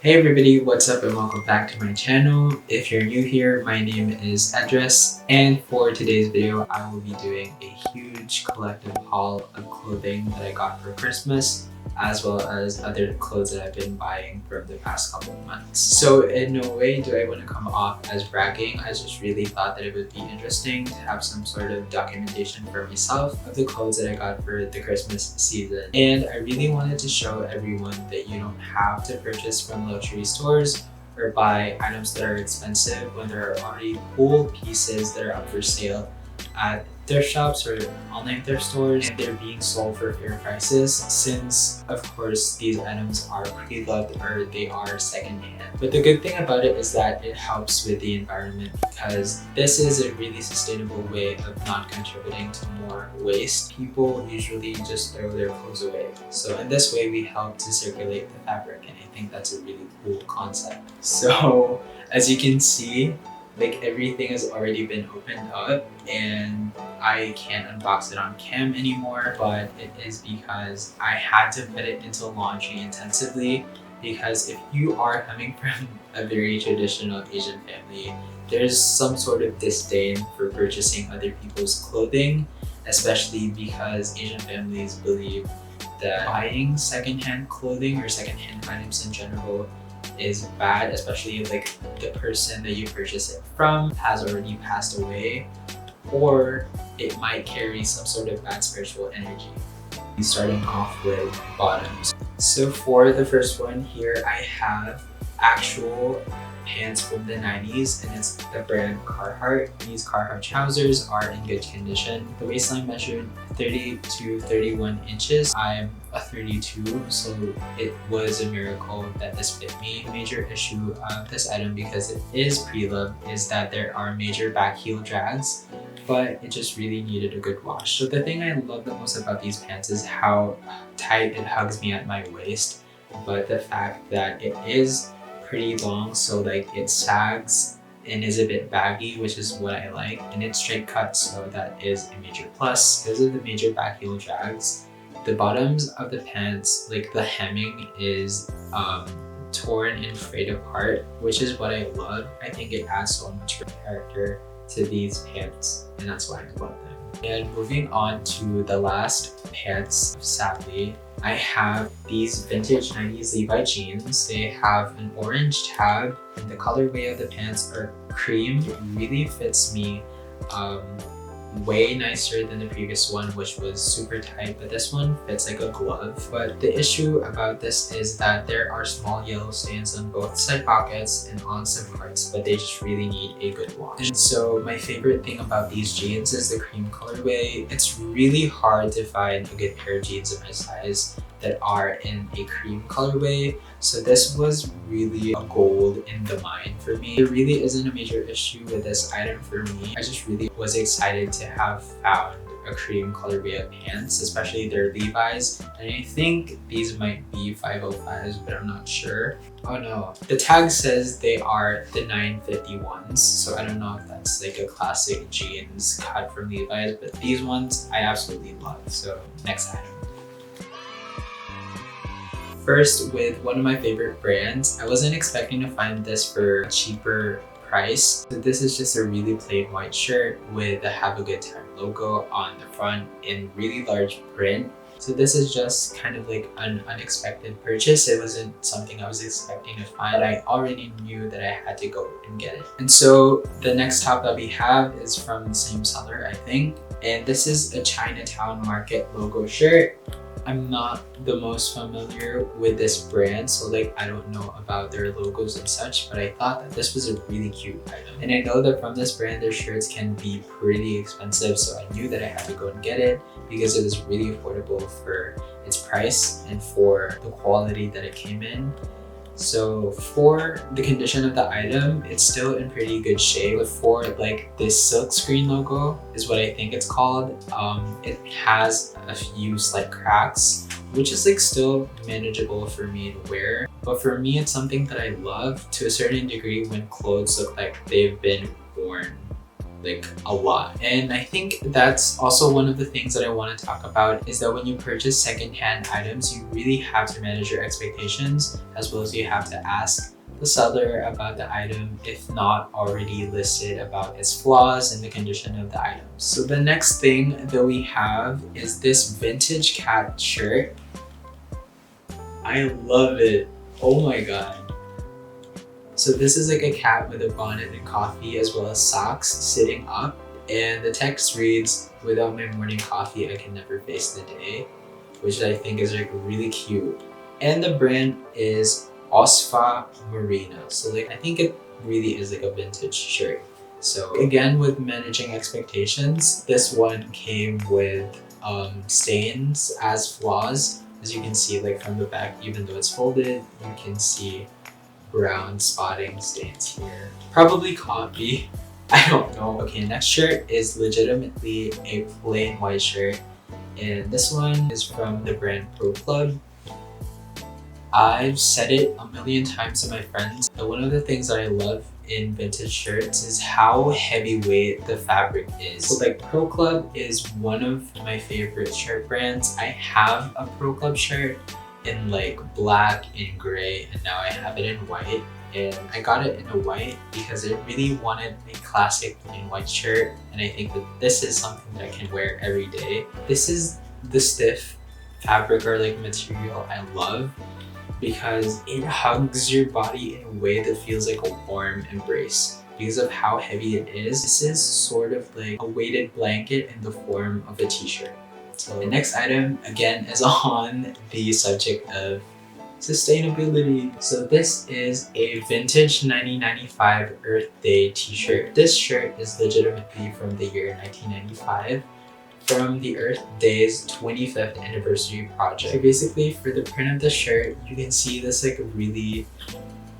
Hey everybody, what's up and welcome back to my channel. If you're new here, my name is Edris, and for today's video, I will be doing a huge collective haul of clothing that I got for Christmas, as well as other clothes that I've been buying from the past couple of months. So in no way do I want to come off as bragging. I just really thought that it would be interesting to have some sort of documentation for myself of the clothes that I got for the Christmas season. And I really wanted to show everyone that you don't have to purchase from luxury stores or buy items that are expensive when there are already cool pieces that are up for sale at thrift shops or online thrift stores, and they're being sold for fair prices, since of course these items are pre-loved or they are secondhand. But the good thing about it is that it helps with the environment, because this is a really sustainable way of not contributing to more waste. People usually just throw their clothes away, so in this way we help to circulate the fabric, and I think that's a really cool concept. So as you can see, like, everything has already been opened up and I can't unbox it on cam anymore, but it is because I had to put it into laundry intensively, because if you are coming from a very traditional Asian family, there's some sort of disdain for purchasing other people's clothing, especially because Asian families believe that buying secondhand clothing or secondhand items in general is bad, especially if like the person that you purchase it from has already passed away, or it might carry some sort of bad spiritual energy. Starting off with bottoms. So for the first one here, I have actual pants from the 90s, and it's the brand Carhartt. These Carhartt trousers are in good condition. The waistline measured 30 to 31 inches. I'm a 32, so it was a miracle that this fit me. The major issue of this item, because it is pre-loved, is that there are major back heel drags, but it just really needed a good wash. So the thing I love the most about these pants is how tight it hugs me at my waist, but the fact that it is pretty long, so like it sags and is a bit baggy, which is what I like, and it's straight cut, so that is a major plus. Because of the major back heel drags, the bottoms of the pants, like the hemming is torn and frayed apart, which is what I love. I think it adds so much character to these pants, and that's why I love them. And moving on to the last pants, sadly, I have these vintage 90s Levi jeans. They have an orange tab, and the colorway of the pants are cream. It really fits me way nicer than the previous one, which was super tight, but this one fits like a glove. But the issue about this is that there are small yellow stains on both side pockets and on some parts, but they just really need a good wash. And so my favorite thing about these jeans is the cream colorway. It's really hard to find a good pair of jeans of my size that are in a cream colorway, so this was really a gold in the mine for me. There really isn't a major issue with this item for me. I just really was excited to have found a cream colorway of pants, especially their Levi's, and I think these might be 505s, but I'm not sure. Oh no, the tag says they are the 951s, so I don't know if that's like a classic jeans cut from Levi's, but these ones I absolutely love. So next item. First, with one of my favorite brands. I wasn't expecting to find this for a cheaper price. So this is just a really plain white shirt with the Have a Good Time logo on the front in really large print. So this is just kind of like an unexpected purchase. It wasn't something I was expecting to find. I already knew that I had to go and get it. And so the next top that we have is from the same seller, I think. And this is a Chinatown Market logo shirt. I'm not the most familiar with this brand, so like I don't know about their logos and such, but I thought that this was a really cute item. And I know that from this brand, their shirts can be pretty expensive, so I knew that I had to go and get it because it was really affordable for its price and for the quality that it came in. So for the condition of the item, it's still in pretty good shape. But for like this silk screen logo is what I think it's called. It has a few slight cracks, which is like still manageable for me to wear. But for me, it's something that I love to a certain degree when clothes look like they've been worn like a lot. And I think that's also one of the things that I want to talk about, is that when you purchase secondhand items, you really have to manage your expectations, as well as you have to ask the seller about the item if not already listed about its flaws and the condition of the item. So the next thing that we have is this vintage cat shirt. I love it. Oh my god. So this is like a cat with a bonnet and coffee as well as socks sitting up, and the text reads, "Without my morning coffee, I can never face the day," which I think is like really cute. And the brand is Osfa Merino. So like I think it really is like a vintage shirt. So again, with managing expectations, this one came with stains as flaws. As you can see, like from the back, even though it's folded, you can see brown spotting stains here. Probably coffee. I don't know. Okay, next shirt is legitimately a plain white shirt, and this one is from the brand Pro Club. I've said it a million times to my friends, but one of the things that I love in vintage shirts is how heavyweight the fabric is. So like Pro Club is one of my favorite shirt brands. I have a Pro Club shirt in like black and gray, and now I have it in white. And I got it in a white because I really wanted a classic plain white shirt, and I think that this is something that I can wear every day. This is the stiff fabric or like material I love, because it hugs your body in a way that feels like a warm embrace because of how heavy it is. This is sort of like a weighted blanket in the form of a t-shirt. So the next item again is on the subject of sustainability. So this is a vintage 1995 Earth Day t-shirt. This shirt is legitimately from the year 1995. From the Earth Day's 25th anniversary project. So basically, for the print of the shirt, you can see this like really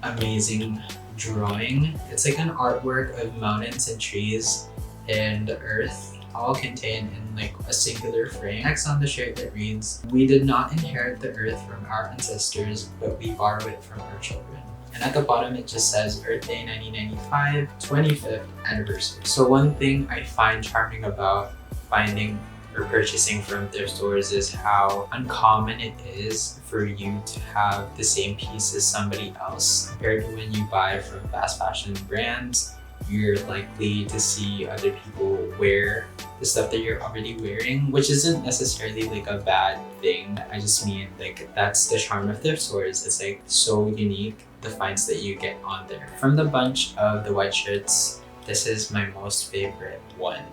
amazing drawing. It's like an artwork of mountains and trees and the earth, all contained in like a singular frame. Next on the shirt that reads, "We did not inherit the earth from our ancestors, but we borrow it from our children." And at the bottom it just says Earth Day 1995 25th anniversary. So one thing I find charming about finding or purchasing from thrift stores is how uncommon it is for you to have the same piece as somebody else. Compared to when you buy from fast fashion brands, you're likely to see other people wear the stuff that you're already wearing, which isn't necessarily like a bad thing. I just mean like that's the charm of thrift stores. It's like so unique, the finds that you get on there. From the bunch of the white shirts, this is my most favorite one.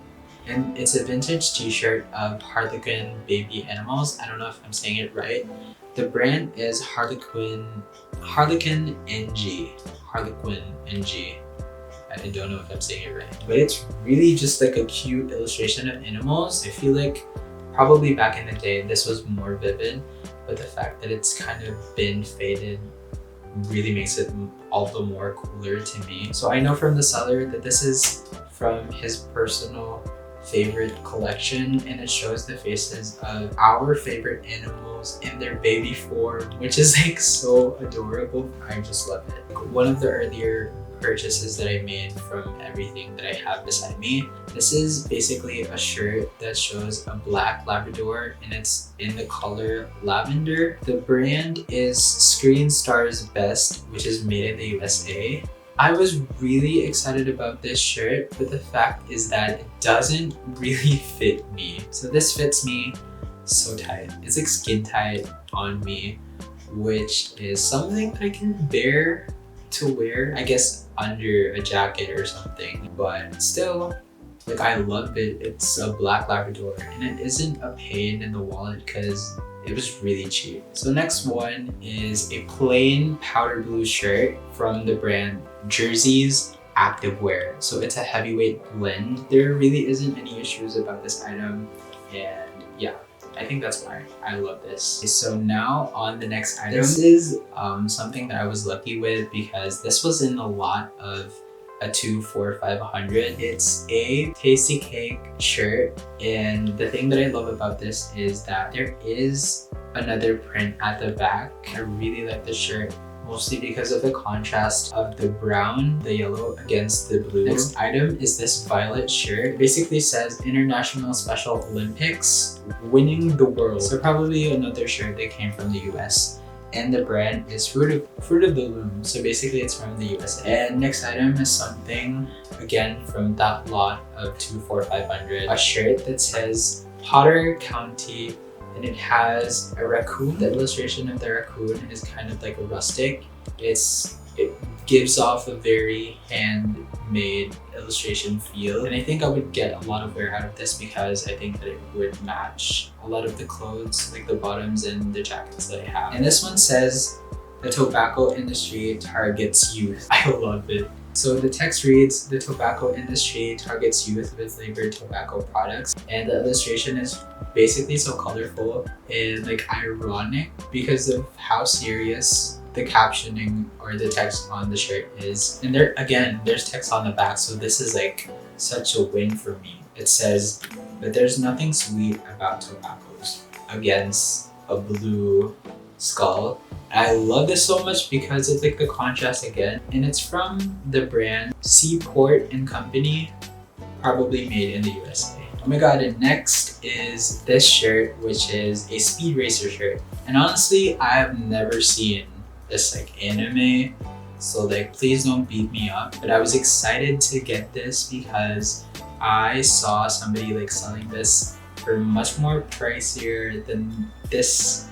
And it's a vintage t-shirt of Harlequin baby animals. I don't know if I'm saying it right. The brand is Harlequin NG. Harlequin NG. I don't know if I'm saying it right. But it's really just like a cute illustration of animals. I feel like probably back in the day this was more vivid, but the fact that it's kind of been faded really makes it all the more cooler to me. So I know from the seller that this is from his personal favorite collection, and it shows the faces of our favorite animals in their baby form, which is like so adorable. I just love it. One of the earlier purchases that I made from everything that I have beside me, this is basically a shirt that shows a black Labrador, and it's in the color lavender. The brand is Screen Stars Best, which is made in the USA. I was really excited about this shirt, but the fact is that it doesn't really fit me. So this fits me so tight. It's like skin tight on me, which is something that I can bear to wear, I guess under a jacket or something, but still, like I love it. It's a black Labrador and it isn't a pain in the wallet because it was really cheap. So next one is a plain powder blue shirt from the brand Jersey's Activewear. So it's a heavyweight blend. There really isn't any issues about this item, and yeah, I think that's why I love this. Okay, so now on the next item. This is something that I was lucky with because this was in a lot of a 2, 4, 500. It's a Tasty Cake shirt, and the thing that I love about this is that there is another print at the back. I really like the shirt mostly because of the contrast of the brown, the yellow against the blue. Next item is this violet shirt. It basically says International Special Olympics, winning the world. So probably another shirt that came from the US. And the brand is Fruit of the Loom. So basically it's from the US. And next item is something, again, from that lot of 24500. A shirt that says Potter County, and it has a raccoon. The illustration of the raccoon is kind of like a rustic. It gives off a very handmade illustration feel. And I think I would get a lot of wear out of this because I think that it would match a lot of the clothes, like the bottoms and the jackets that I have. And this one says, the tobacco industry targets youth. I love it. So the text reads, the tobacco industry targets youth with flavored tobacco products. And the illustration is basically so colorful and like ironic because of how serious the captioning or the text on the shirt is. And there's text on the back, so this is like such a win for me. It says, but there's nothing sweet about tobaccos, against a blue skull. I love this so much because it's like the contrast again, and it's from the brand Seaport and Company, probably made in the USA. Oh my god, and next is this shirt, which is a Speed Racer shirt. And honestly, I have never seen this like anime, so like please don't beat me up. But I was excited to get this because I saw somebody like selling this for much more pricier than this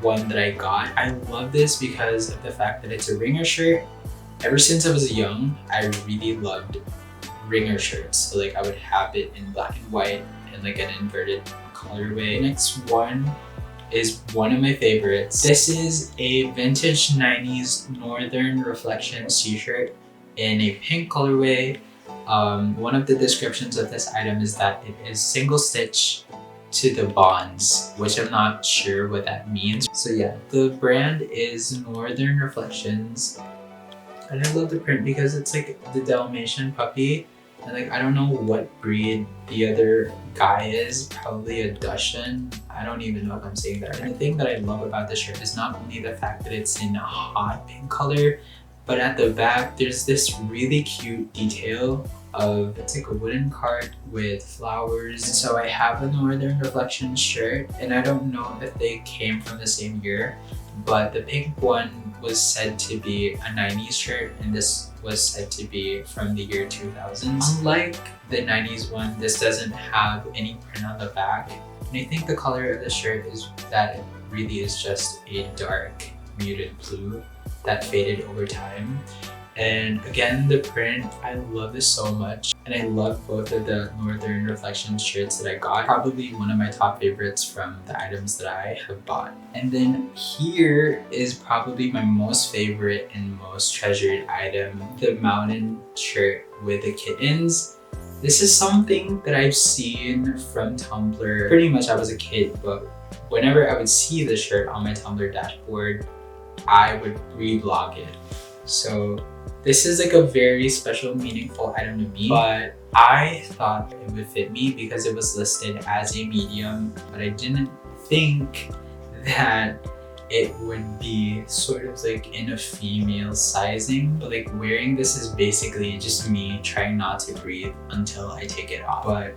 one that I got. I love this because of the fact that it's a ringer shirt. Ever since I was young, I really loved ringer shirts. So like I would have it in black and white and like an inverted colorway. Next one is one of my favorites. This is a vintage 90s Northern Reflections t-shirt in a pink colorway. One of the descriptions of this item is that it is single stitch to the bonds, which I'm not sure what that means. So yeah, the brand is Northern Reflections, and I love the print because it's like the Dalmatian puppy, and like I don't know what breed the other guy is, probably a Dachshund. I don't even know if I'm saying that. And the thing that I love about this shirt is not only the fact that it's in a hot pink color, but at the back there's this really cute detail of, it's like a wooden cart with flowers. And so I have a Northern Reflections shirt, and I don't know if they came from the same year, but the pink one was said to be a 90s shirt, and this was said to be from the year 2000s. Unlike the 90s one, this doesn't have any print on the back. And I think the color of the shirt is that it really is just a dark muted blue that faded over time. And again, the print, I love this so much. And I love both of the Northern Reflections shirts that I got. Probably one of my top favorites from the items that I have bought. And then here is probably my most favorite and most treasured item, the mountain shirt with the kittens. This is something that I've seen from Tumblr. Pretty much I was a kid, but whenever I would see the shirt on my Tumblr dashboard, I would reblog it. So this is like a very special, meaningful item to me, but I thought it would fit me because it was listed as a medium, but I didn't think that it would be sort of like in a female sizing. But like wearing this is basically just me trying not to breathe until I take it off. But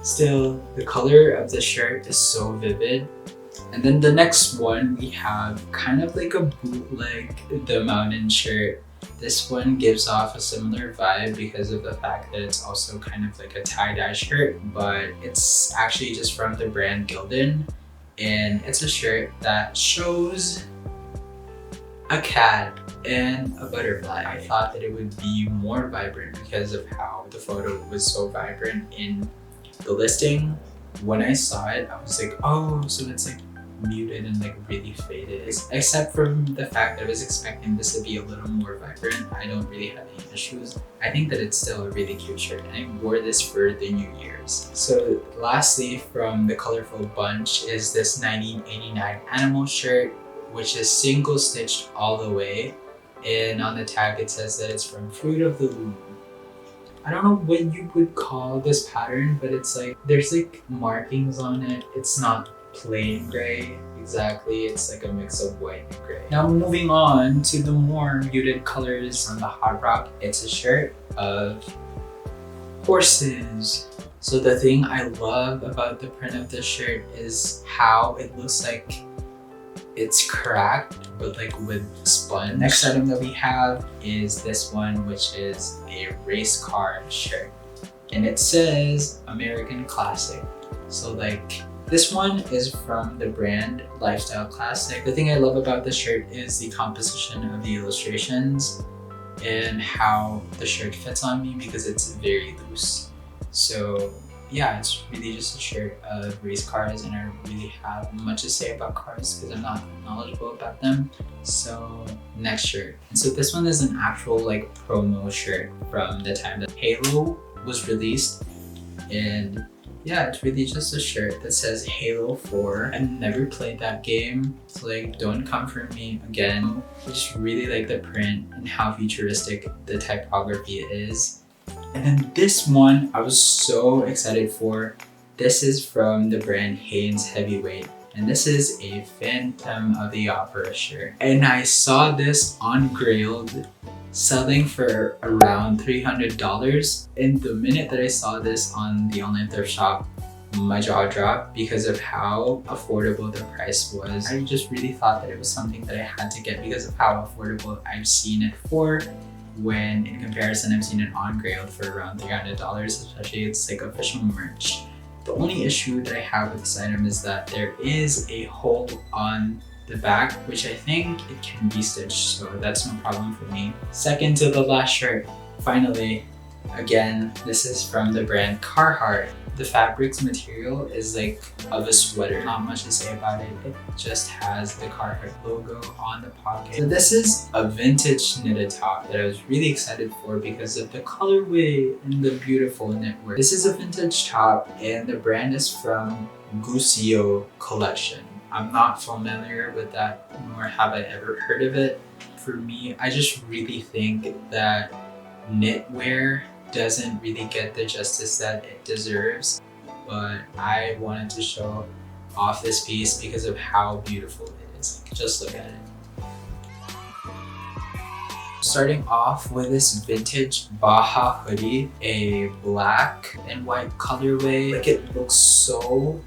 still, the color of the shirt is so vivid. And then the next one, we have kind of like a bootleg, the mountain shirt. This one gives off a similar vibe because of the fact that it's also kind of like a tie-dye shirt, but it's actually just from the brand Gildan. And it's a shirt that shows a cat and a butterfly. I thought that it would be more vibrant because of how the photo was so vibrant in the listing. When I saw it, I was like, oh, so it's like muted and like really faded. Except from the fact that I was expecting this to be a little more vibrant, I don't really have any issues. I think that it's still a really cute shirt, and I wore this for the New Year's. So lastly, from the colorful bunch is this 1989 animal shirt, which is single stitched all the way, and on the tag it says that it's from Fruit of the Loom. I don't know what you would call this pattern, but it's like there's like markings on it. It's not plain gray Exactly, it's like a mix of white and gray. Now moving on to the more muted colors on the Hot Rock, it's a shirt of horses. So the thing I love about the print of this shirt is how it looks like it's cracked but like with sponge. Next item that we have is this one, which is a race car shirt, and it says American Classic. So like this one is from the brand Lifestyle Classic. The thing I love about this shirt is the composition of the illustrations and how the shirt fits on me because it's very loose. So yeah, it's really just a shirt of race cars, and I don't really have much to say about cars because I'm not knowledgeable about them. So next shirt. And so this one is an actual like promo shirt from the time that Halo was released. And yeah, it's really just a shirt that says Halo 4. I never played that game, so like don't come for me again. I just really like the print and how futuristic the typography is. And then this one I was so excited for. This is from the brand Hanes Heavyweight, and this is a Phantom of the Opera shirt. And I saw this on Grailed selling for around $300. And the minute that I saw this on the online thrift shop, my jaw dropped because of how affordable the price was. I just really thought that it was something that I had to get because of how affordable I've seen it for, when in comparison I've seen it on Grailed for around $300, especially it's like official merch. The only issue that I have with this item is that there is a hole on the back, which I think it can be stitched, so that's no problem for me. Second to the last shirt, finally, again, this is from the brand Carhartt. The fabric's material is like of a sweater. Not much to say about it. It just has the Carhartt logo on the pocket. So this is a vintage knitted top that I was really excited for because of the colorway and the beautiful knitwork. This is a vintage top, and the brand is from Gusio Collection. I'm not familiar with that, nor have I ever heard of it. For me, I just really think that knitwear doesn't really get the justice that it deserves, but I wanted to show off this piece because of how beautiful it is. Just look at it. Starting off with this vintage Baja hoodie, a black and white colorway. Like, it looks so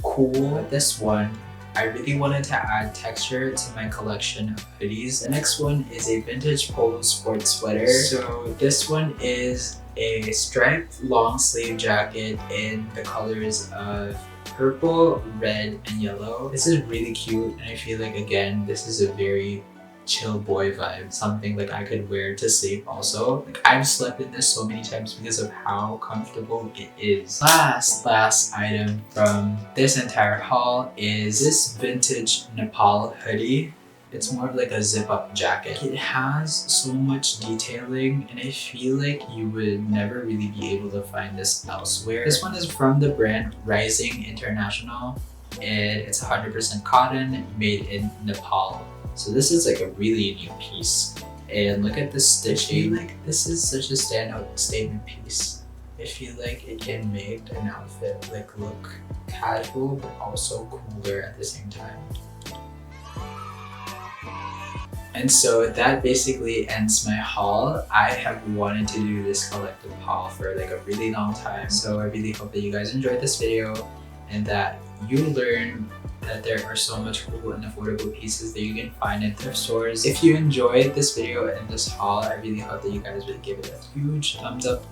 cool. But this one, I really wanted to add texture to my collection of hoodies. The next one is a vintage polo sports sweater. So this one is a striped long sleeve jacket in the colors of purple, red, and yellow. This is really cute, and I feel like, again, this is a very chill boy vibe, something like I could wear to sleep also. Like, I've slept in this so many times because of how comfortable it is. Last item from this entire haul is this vintage Nepal hoodie. It's more of like a zip-up jacket. It has so much detailing, and I feel like you would never really be able to find this elsewhere. This one is from the brand Rising International, and it's 100% cotton, made in Nepal. So this is like a really unique piece. And look at the stitching. Like, this is such a standout statement piece. I feel like it can make an outfit like look casual but also cooler at the same time. And so that basically ends my haul. I have wanted to do this collective haul for like a really long time. So I really hope that you guys enjoyed this video and that you learned that there are so much cool and affordable pieces that you can find in thrift stores. If you enjoyed this video and this haul, I really hope that you guys would give it a huge thumbs up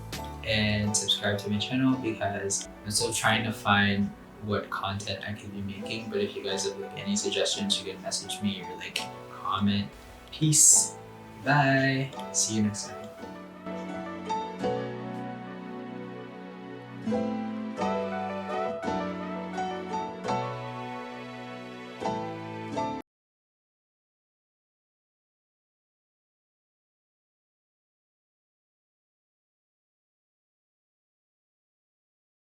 and subscribe to my channel, because I'm still trying to find what content I could be making. But if you guys have like any suggestions, you can message me or like comment. Peace. Bye. See you next time.